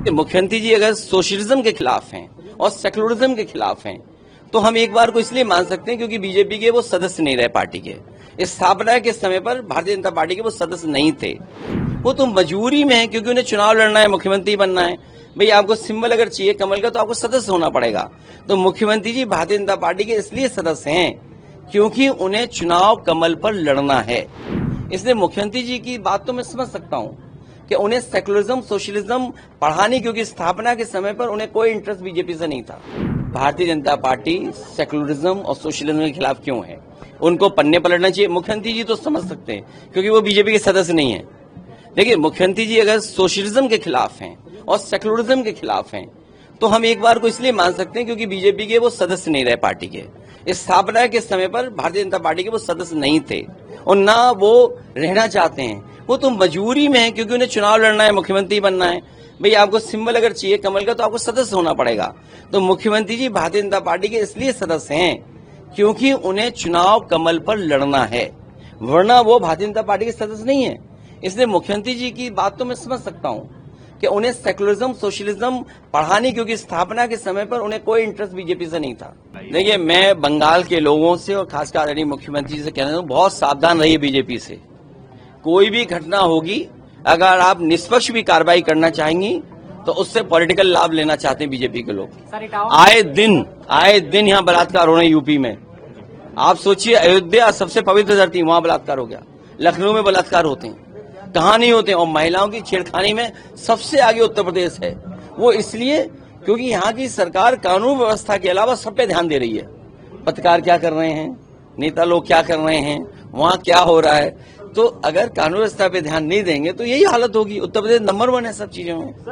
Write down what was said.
मुख्यमंत्री जी अगर सोशलिज्म के खिलाफ हैं और सेकुलरिज्म के खिलाफ हैं तो हम एक बार को इसलिए मान सकते हैं क्योंकि बीजेपी के वो सदस्य नहीं रहे पार्टी के। इस स्थापना के समय पर भारतीय जनता पार्टी के वो सदस्य नहीं थे। वो तो मजबूरी में है क्योंकि उन्हें चुनाव लड़ना है, मुख्यमंत्री बनना है। भाई आपको सिंबल अगर चाहिए कमल का तो आपको सदस्य होना पड़ेगा। तो मुख्यमंत्री जी भारतीय जनता पार्टी के इसलिए सदस्य हैं क्योंकि उन्हें चुनाव कमल पर लड़ना है। इसलिए मुख्यमंत्री जी की बात तो मैं समझ सकता हूँ कि उन्हें सेकुलरिज्म सोशलिज्म पढ़ाने, क्योंकि स्थापना के समय पर उन्हें कोई इंटरेस्ट बीजेपी से नहीं था। भारतीय जनता पार्टी सेकुलरिज्म और सोशलिज्म के खिलाफ क्यों है, उनको पन्ने पलटना चाहिए। मुख्यमंत्री जी तो समझ सकते हैं क्योंकि वो बीजेपी के सदस्य नहीं है। देखिए, मुख्यमंत्री जी अगर सोशलिज्म के खिलाफ हैं और सेकुलरिज्म के खिलाफ हैं तो हम एक बार को इसलिए मान सकते हैं क्योंकि बीजेपी के वो सदस्य नहीं रहे पार्टी के। इस स्थापना के समय पर भारतीय जनता पार्टी के वो सदस्य नहीं थे और ना वो रहना चाहते हैं। वो तो मजबूरी में है क्योंकि उन्हें चुनाव लड़ना है, मुख्यमंत्री बनना है। भाई आपको सिंबल अगर चाहिए कमल का तो आपको सदस्य होना पड़ेगा। तो मुख्यमंत्री जी भारतीय जनता पार्टी के इसलिए सदस्य हैं क्योंकि उन्हें चुनाव कमल पर लड़ना है, वरना वो भारतीय जनता पार्टी के सदस्य नहीं है। इसलिए मुख्यमंत्री जी की बात तो मैं समझ सकता हूँ कि उन्हें सेकुलरिज्म सोशलिज्म पढ़ाने, क्योंकि स्थापना के समय पर उन्हें कोई इंटरेस्ट बीजेपी से नहीं था। देखिए, मैं बंगाल के लोगों से और खासकर आदरणीय मुख्यमंत्री जी से कहना चाहूँ, बहुत सावधान रहिए बीजेपी से। कोई भी घटना होगी, अगर आप निष्पक्ष भी कार्रवाई करना चाहेंगी तो उससे पॉलिटिकल लाभ लेना चाहते हैं बीजेपी के लोग। आए दिन यहाँ बलात्कार हो रहे हैं यूपी में। आप सोचिए, अयोध्या सबसे पवित्र धरती, वहां बलात्कार हो गया। लखनऊ में बलात्कार होते हैं, कहाँ नहीं होते। और महिलाओं की छेड़खानी में सबसे आगे उत्तर प्रदेश है। वो इसलिए क्योंकि यहाँ की सरकार कानून व्यवस्था के अलावा सब पे ध्यान दे रही है। पत्रकार क्या कर रहे हैं, नेता लोग क्या कर रहे हैं, वहाँ क्या हो रहा है। तो अगर कानून व्यवस्था पे ध्यान नहीं देंगे तो यही हालत होगी। उत्तर प्रदेश नंबर 1 है सब चीजों में।